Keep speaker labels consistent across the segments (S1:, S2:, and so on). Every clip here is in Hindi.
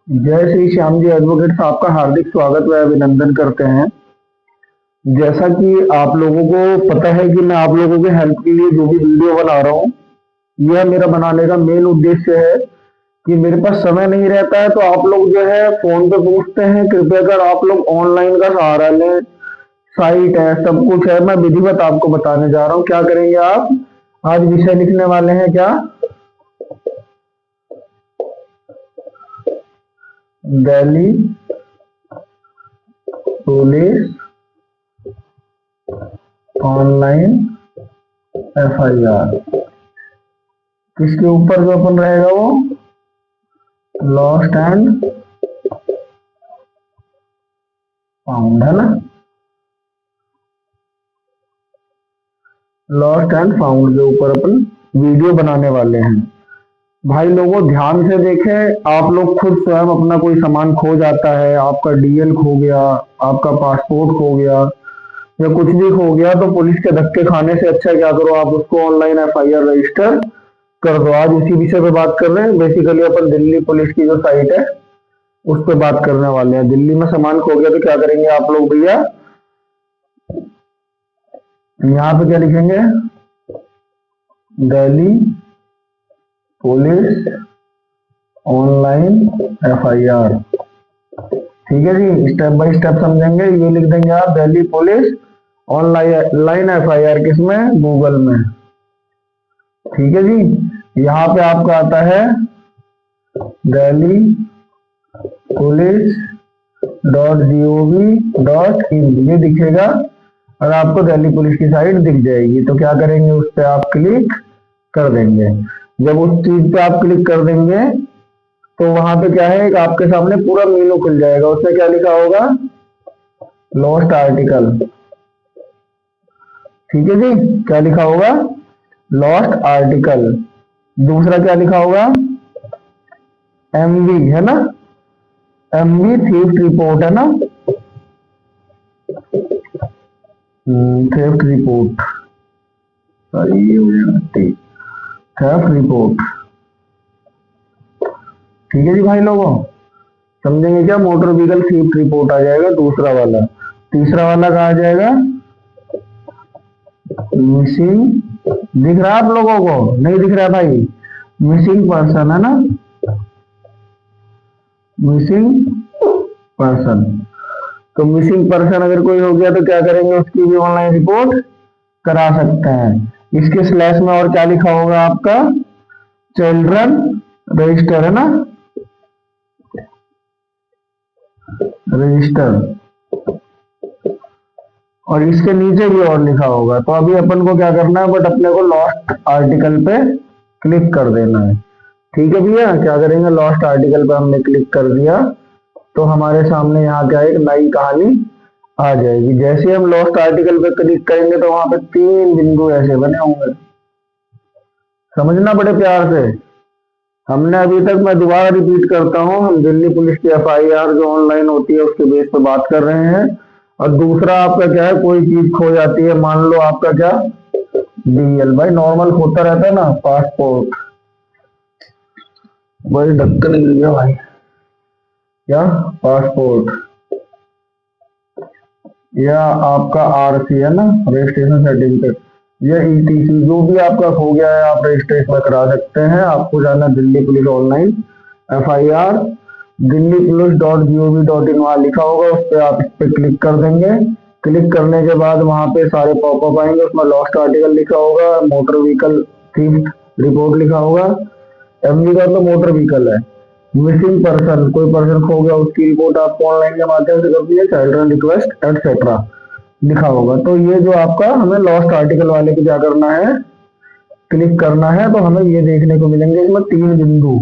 S1: जय श्री श्याम जी एडवोकेट्स, आपका हार्दिक स्वागत व अभिनंदन करते हैं। जैसा कि आप लोगों को पता है कि मैं आप लोगों के हेल्प के लिए जो भी वीडियो बना रहा हूँ, यह मेरा बनाने का मेन उद्देश्य है कि मेरे पास समय नहीं रहता है तो आप लोग जो है फोन पे पूछते हैं, कृपया कर आप लोग ऑनलाइन का सहारा लें। साइट है, सब कुछ है, मैं विधिवत आपको बताने जा रहा हूँ। क्या करेंगे आप? आज विषय लिखने वाले हैं क्या? Delhi police online FIR। किसके ऊपर जो अपन रहेगा वो लॉस्ट एंड फाउंड, है ना? लॉस्ट एंड फाउंड के ऊपर अपन वीडियो बनाने वाले हैं। भाई लोगों ध्यान से देखें, आप लोग खुद स्वयं अपना कोई सामान खो जाता है, आपका DL खो गया, आपका पासपोर्ट खो गया या कुछ भी खो गया, तो पुलिस के धक्के खाने से अच्छा क्या करो, आप उसको ऑनलाइन FIR रजिस्टर कर दो। आज उसी विषय पे बात कर रहे हैं। बेसिकली अपन दिल्ली पुलिस की जो साइट है उस पे बात करने वाले हैं। दिल्ली में सामान खो गया तो क्या करेंगे आप लोग भैया? यहाँ पे क्या लिखेंगे? Delhi police online FIR। ठीक है जी, स्टेप बाय स्टेप समझेंगे। ये लिख देंगे आप, दिल्ली पुलिस ऑनलाइन FIR, किसमें? गूगल में। ठीक है जी। यहाँ पे आपका आता है दिल्ली पुलिस .gov.in, ये दिखेगा और आपको दिल्ली पुलिस की साइट दिख जाएगी। तो क्या करेंगे, उस पर आप क्लिक कर देंगे। जब उस चीज पे आप क्लिक कर देंगे तो वहां पे क्या है, आपके सामने पूरा मेनू खुल जाएगा। उसमें क्या लिखा होगा? Lost article. ठीक है जी, क्या लिखा होगा? Lost article. दूसरा क्या लिखा होगा? MV, है ना? MV थीफ्ट रिपोर्ट, है ना? थेफ्ट रिपोर्ट, सही हो जाना, ठीक। Theft report. ठीक है जी भाई लोगों, समझेंगे क्या? मोटर व्हीकल थीफ्ट रिपोर्ट आ जाएगा दूसरा वाला। तीसरा वाला कहा जाएगा मिसिंग। दिख रहा है आप लोगों को? नहीं दिख रहा भाई? मिसिंग पर्सन, है ना? Missing person. तो मिसिंग पर्सन अगर कोई हो गया तो क्या करेंगे, उसकी भी ऑनलाइन रिपोर्ट करा सकते हैं। इसके स्लैश में और क्या लिखा होगा आपका? चिल्ड्रन रजिस्टर, है ना? रजिस्टर। और इसके नीचे भी और लिखा होगा। तो अभी अपन को क्या करना है, बट अपने को लॉस्ट आर्टिकल पे क्लिक कर देना है। ठीक है भैया, क्या करेंगे, लॉस्ट आर्टिकल पे हमने क्लिक कर दिया तो हमारे सामने यहाँ क्या एक नई कहानी आ जाएगी। जैसे हम लॉस्ट आर्टिकल पे क्लिक करेंगे तो वहां पे 3 बिंदु ऐसे बने होंगे, समझना बड़े प्यार से। हमने अभी तक, मैं दोबारा रिपीट करता हूँ, हम दिल्ली पुलिस की FIR जो ऑनलाइन होती है उसके बेस पे बात कर रहे हैं। और दूसरा आपका क्या है, कोई चीज खो जाती है, मान लो आपका क्या DL, भाई नॉर्मल होता रहता है ना, पासपोर्ट। भाई ढक्कन गिर गया भाई, क्या? पासपोर्ट या आपका RC, है ना, रजिस्ट्रेशन सर्टिफिकेट, या ETC, जो भी आपका खो गया है आप रजिस्ट्रेशन करा सकते हैं। आपको जाना Delhi police online FIR, Delhi police .gov.in वहां लिखा होगा, उस पर आप इस पे क्लिक कर देंगे। क्लिक करने के बाद वहां पे सारे पॉपअप आएंगे, उसमें लॉस्ट आर्टिकल लिखा होगा, मोटर व्हीकल थीफ्ट रिपोर्ट लिखा होगा। MV का तो मोटर व्हीकल है। मिसिंग पर्सन, कोई पर्सन खो गया, उसकी रिपोर्ट आपको ऑनलाइन के माध्यम से करनी है, चिल्ड्रन रिक्वेस्ट एटसेट्रा लिखा होगा। तो ये जो आपका, हमें लॉस्ट आर्टिकल वाले पे क्या करना है, क्लिक करना है। तो हमें ये देखने को मिलेंगे इसमें 3 बिंदु।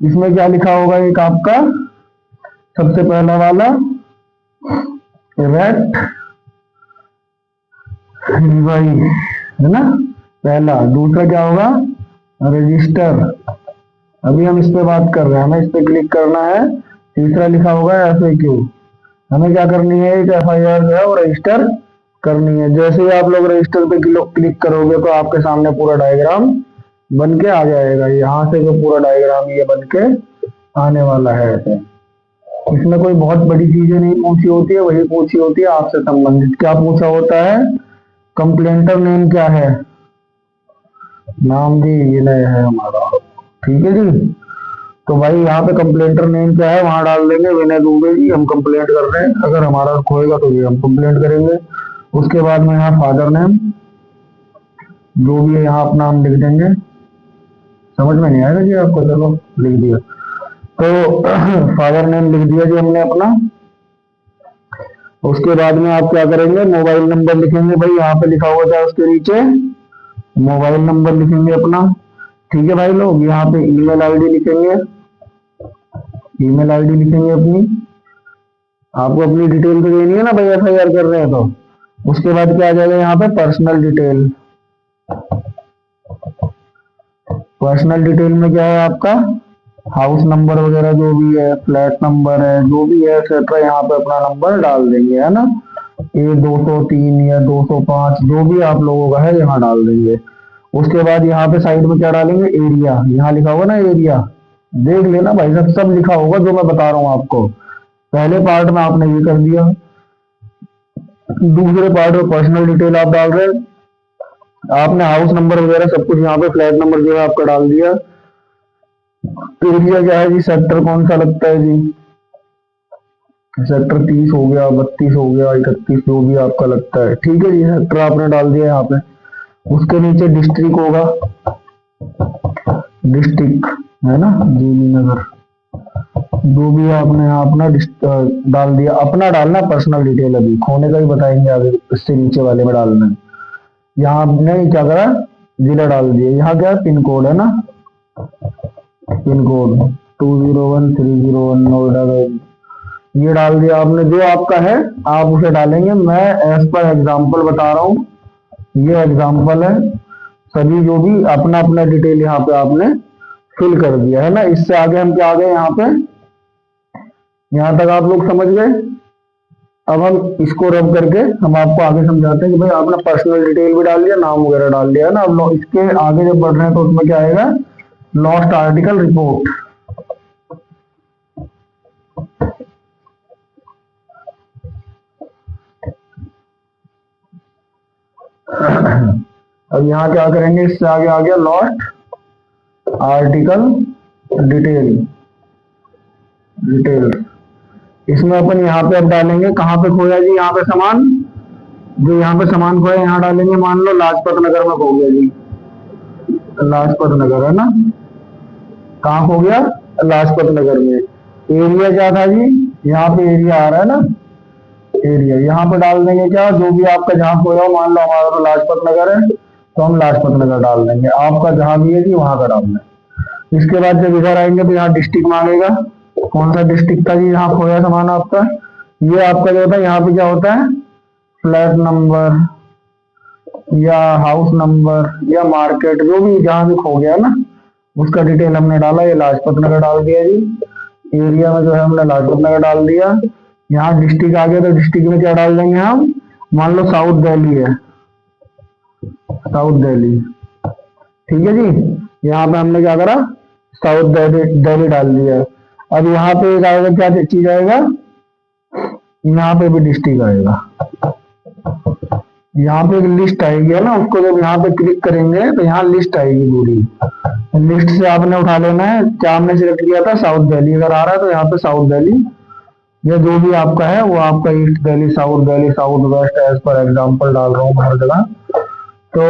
S1: इसमें क्या लिखा होगा, एक आपका सबसे पहला वाला रेट रिवाई, है ना, पहला। दूसरा क्या होगा, रजिस्टर। अभी हम इस पे बात कर रहे हैं, हमें इस पे क्लिक करना है। तीसरा लिखा होगा FAQ। हमें क्या करनी है, एक FIR जो है वो रजिस्टर करनी है। जैसे ही आप लोग रजिस्टर पे क्लिक करोगे तो आपके सामने पूरा डायग्राम बन के आ जाएगा। यहाँ से जो पूरा डायग्राम ये बन के आने वाला है ऐसे। इसमें कोई बहुत बड़ी चीजें नहीं पूछी होती है, वही पूछी होती है आपसे संबंधित। क्या पूछा होता है? कंप्लेंटर नेम क्या है? नाम जी विनय है हमारा। ठीक है जी। तो भाई यहाँ पे कंप्लेंटर नेम क्या है वहां डाल देंगे विनय दुबे जी, हम कंप्लेंट कर रहे हैं, अगर हमारा खोएगा तो ये हम कंप्लेंट करेंगे। उसके बाद में यहाँ फादर नेम जो भी है यहाँ अपना हम लिख देंगे। समझ में नहीं आएगा जी आपको, चलो लिख दिया। तो फादर नेम लिख दिया जी हमने अपना। उसके बाद में आप क्या करेंगे, मोबाइल नंबर लिखेंगे भाई, यहाँ पे लिखा हुआ था उसके नीचे मोबाइल नंबर लिखेंगे अपना। ठीक है भाई लोग, यहाँ पे ईमेल आईडी लिखेंगे, ईमेल आईडी लिखेंगे अपनी। आपको अपनी डिटेल तो देनी है ना भाई, एफआईआर कर रहे हैं तो। उसके बाद क्या आ जाएगा यहाँ पे, पर्सनल डिटेल। पर्सनल डिटेल में क्या है आपका, हाउस नंबर वगैरह जो भी है, फ्लैट नंबर है, जो भी है एक्सेट्रा, यहाँ पे अपना नंबर डाल देंगे, है ना। ये 203 या 205 जो भी आप लोगों का है यहाँ डाल देंगे। उसके बाद यहाँ पे साइड में क्या डालेंगे, एरिया। यहाँ लिखा होगा ना एरिया, देख लेना भाई साहब, सब लिखा होगा जो मैं बता रहा हूँ आपको। पहले पार्ट में आपने ये कर दिया, दूसरे पार्ट में पर्सनल डिटेल आप डाल रहे हैं। आपने हाउस नंबर वगैरह सब कुछ यहाँ पे, फ्लैट नंबर जो है आपका डाल दिया। एरिया क्या है जी, सेक्टर कौन सा लगता है जी, सेक्टर 30 हो गया, 32 हो गया, 31 जो भी आपका लगता है। ठीक है जी, सेक्टर आपने डाल दिया यहाँ पे। उसके नीचे डिस्ट्रिक्ट होगा, डिस्ट्रिक्ट है ना, जीनी नगर, जो भी आपने यहाँ अपना डाल दिया। अपना डालना पर्सनल डिटेल, अभी खोने का ही बताएंगे आगे, इससे नीचे वाले में डालना है। यहाँ आपने क्या करा, जिला डाल दिया। यहाँ क्या है, पिन कोड है ना, पिन कोड 201-301 नोएडा का, ये डाल दिया आपने। जो आपका है आप उसे डालेंगे, मैं एज पर एग्जाम्पल बता रहा हूँ, ये एग्जाम्पल है। सभी जो भी अपना अपना डिटेल यहाँ पे आपने फिल कर दिया है ना। इससे आगे हम क्या आ गए, यहाँ पे यहाँ तक आप लोग समझ गए। अब हम इसको रब करके हम आपको आगे समझाते हैं कि भाई आपने पर्सनल डिटेल भी डाल दिया, नाम वगैरह डाल दिया है ना। अब इसके आगे जब बढ़ रहे हैं तो उसमें क्या आएगा, लॉस्ट आर्टिकल रिपोर्ट। अब यहाँ क्या करेंगे, इससे आगे आ गया लॉस्ट आर्टिकल डिटेल, डिटेल। इसमें अपन यहाँ पे अब डालेंगे, कहाँ पे खोया जी, यहाँ पे सामान, जो यहाँ पे सामान खोया यहाँ डालेंगे। मान लो लाजपत नगर में खो गया जी, लाजपत नगर है ना, कहाँ खो गया, लाजपत नगर में। एरिया क्या था जी, यहाँ पे एरिया आ रहा है ना, एरिया यहाँ पे डाल देंगे क्या, जो भी आपका जहाँ खोया हो। मान लो हमारा तो लाजपत नगर है, तो हम लाजपत नगर डाल देंगे। आपका जहाँ भी है जी वहां का डालना है। इसके बाद जब इधर आएंगे तो यहाँ डिस्ट्रिक्ट मांगेगा, कौन सा डिस्ट्रिक्ट था जी यहाँ खोया सामान आपका। ये आपका जो होता है यहाँ पे क्या होता है, फ्लैट नंबर या हाउस नंबर या मार्केट, जो भी जहां भी खो गया ना उसका डिटेल हमने डाला। ये लाजपत नगर डाल दिया जी, एरिया में जो है हमने लाजपत नगर डाल दिया। यहाँ डिस्ट्रिक्ट आ गया तो डिस्ट्रिक्ट में क्या डाल देंगे हम, मान लो साउथ दिल्ली है, साउथ दिल्ली। ठीक है जी, यहाँ पे हमने क्या करा, साउथ दिल्ली डाल दिया। अब यहाँ पे एक आएगा, क्या चीज आएगा, यहाँ पे भी डिस्ट्रिक्ट आएगा। यहाँ पे एक लिस्ट आएगी है ना, उसको जब यहाँ पे क्लिक करेंगे तो यहाँ लिस्ट आएगी पूरी। लिस्ट से आपने उठा लेना है, क्या हमने सिलेक्ट किया था, साउथ दिल्ली। अगर आ रहा है तो यहाँ पे साउथ दिल्ली, या जो भी आपका है वो आपका East Delhi, south west, as per example डाल रहा हूँ हर जगह। तो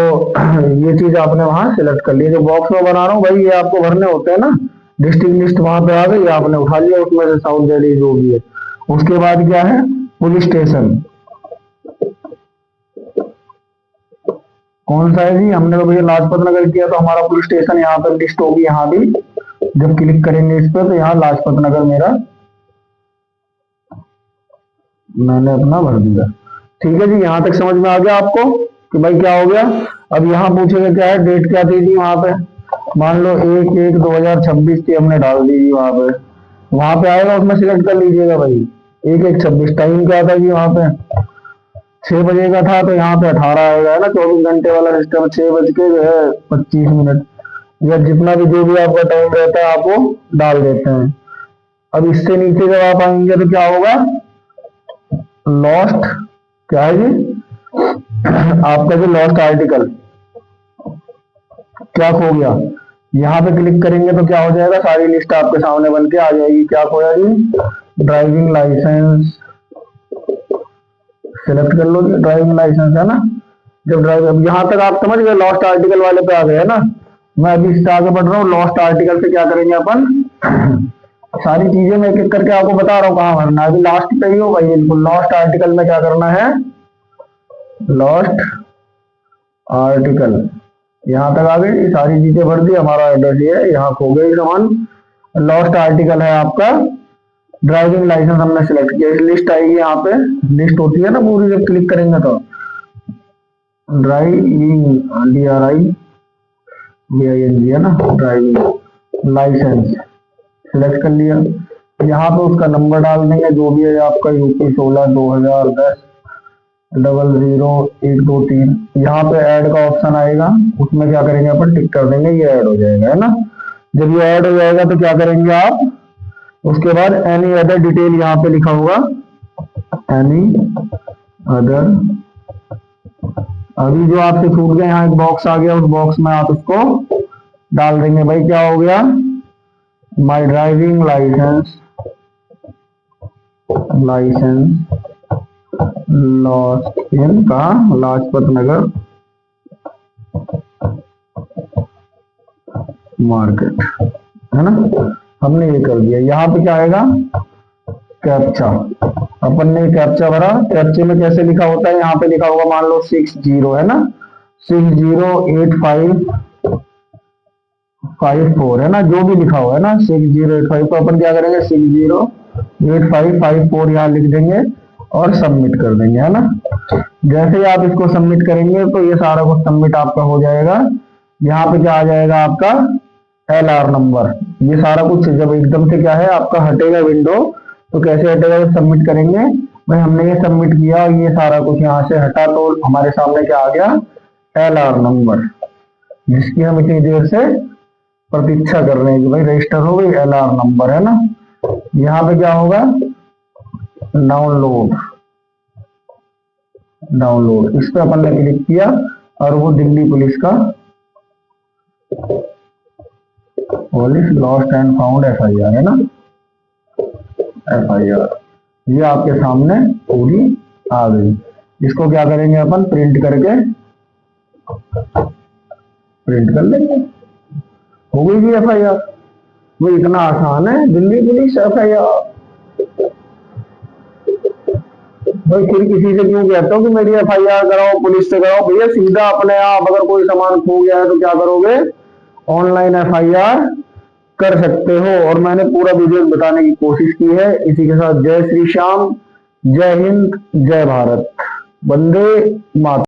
S1: ये चीज आपने वहां सिलेक्ट कर लिया। जो बॉक्स में बना रहा हूँ भाई, ये आपको भरने होते हैं ना। डिस्ट्रिक्ट लिस्ट वहां पे आ गई, आपने उठा लिया उसमें से साउथ दिल्ली जो भी है। उसके बाद क्या है, पुलिस स्टेशन कौन सा है जी, हमने तो भैया लाजपत नगर किया तो हमारा पुलिस स्टेशन यहाँ पर लिस्ट होगी। यहाँ भी जब क्लिक करेंगे इस पर तो यहाँ लाजपत नगर मेरा मैंने अपना भर दिया। ठीक है जी, यहाँ तक समझ में आ गया आपको कि भाई क्या हो गया। अब यहाँ पूछेगा क्या है, डेट क्या थी जी वहां पे, मान लो 1/1/2026 की हमने डाल दी जी वहां पे आएगा, उसमें सिलेक्ट कर लीजिएगा भाई 1/1/26। टाइम क्या था जी वहां पे 6 बजे का था, तो यहाँ पे 18 आएगा है ना, 24 घंटे वाला सिस्टम। 6 बज के 25 मिनट या जितना भी जो भी आपका टाइम रहता है आप वो डाल देते हैं। अब इससे नीचे जब आप आएंगे तो क्या होगा, लॉस्ट, क्या है जी, आपका जो लॉस्ट आर्टिकल क्या खो गया। यहाँ पे क्लिक करेंगे तो क्या हो जाएगा, सारी लिस्ट आपके सामने बन के आ जाएगी। क्या खोया जी, ड्राइविंग लाइसेंस, सिलेक्ट कर लो, ड्राइविंग लाइसेंस है ना। जब ड्राइव, अब यहाँ तक आप समझ गए, लॉस्ट आर्टिकल वाले पे आ गए ना। मैं अभी इससे आगे बढ़ रहा हूँ। लॉस्ट आर्टिकल से क्या करेंगे अपन, सारी चीजें मैं एक एक करके आपको बता रहा हूँ कहाँ भरना है। अभी लास्ट पे ही हो भाई, बिल्कुल लॉस्ट आर्टिकल में क्या करना है, लॉस्ट आर्टिकल, यहाँ तक आ गई, ये सारी चीजें भर दी। हमारा एड्रेस ये है, यहाँ खो गई सामान। लॉस्ट आर्टिकल है आपका ड्राइविंग लाइसेंस, हमने सिलेक्ट किया। लिस्ट आएगी, यहाँ पे लिस्ट होती है ना पूरी, जब क्लिक करेंगे तो ड्राइविंग, DING है ना, ड्राइविंग लाइसेंस सिलेक्ट कर लिया। यहाँ पे उसका नंबर डाल देंगे जो भी है आपका, UP 16/2010 00123। यहाँ पे ऐड का ऑप्शन आएगा, उसमें क्या करेंगे अपन, टिक कर देंगे, ये ऐड हो जाएगा, है ना। जब ये ऐड हो जाएगा तो क्या करेंगे आप, उसके बाद एनी अदर डिटेल यहाँ पे लिखा होगा, एनी अदर। अभी जो आपसे छूट गया, यहाँ एक बॉक्स आ गया, उस बॉक्स में आप इसको डाल देंगे भाई, क्या हो गया, my driving licence lost in का लाजपत नगर मार्केट, है ना। हमने ये कर दिया। यहाँ पे क्या आएगा, कैप्चा, अपन ने कैप्चा भरा। कैप्चे में कैसे लिखा होता है, यहाँ पे लिखा होगा, मान लो 60 है ना, 608554 है ना, जो भी लिखा हुआ है ना 6085, तो अपन क्या करेंगे, 608554 यहाँ लिख देंगे और सबमिट कर देंगे, है ना। जैसे ही आप इसको सबमिट करेंगे तो ये सारा कुछ सबमिट आपका हो जाएगा। यहाँ पे क्या आ जाएगा, आपका LR नंबर। ये सारा कुछ जब एकदम से क्या है आपका हटेगा विंडो, तो कैसे हटेगा, जब सबमिट करेंगे भाई, हमने ये सबमिट किया और ये सारा कुछ यहाँ से हटा, तो हमारे सामने क्या आ गया, LR नंबर, जिसकी हम इतनी देर से प्रतीक्षा कर रहे हैं कि भाई रजिस्टर हो गई, LR नंबर, है ना। यहाँ पे क्या होगा, डाउनलोड, इस पे अपन ने क्लिक किया और वो दिल्ली पुलिस का police lost and found FIR है ना, FIR ये आपके सामने पूरी आ गई। इसको क्या करेंगे अपन, प्रिंट करके प्रिंट कर लेंगे, हो गई जी FIR। वो इतना आसान है, दिल्ली पुलिस FIR। भाई फिर किसी से क्यों कहते हो कि मेरी FIR कराओ, पुलिस से कराओ, भैया सीधा अपने आप, अगर कोई सामान खो गया है तो क्या करोगे, ऑनलाइन FIR कर सकते हो। और मैंने पूरा वीडियो बताने की कोशिश की है। इसी के साथ जय श्री श्याम, जय हिंद, जय भारत, वंदे मातरम।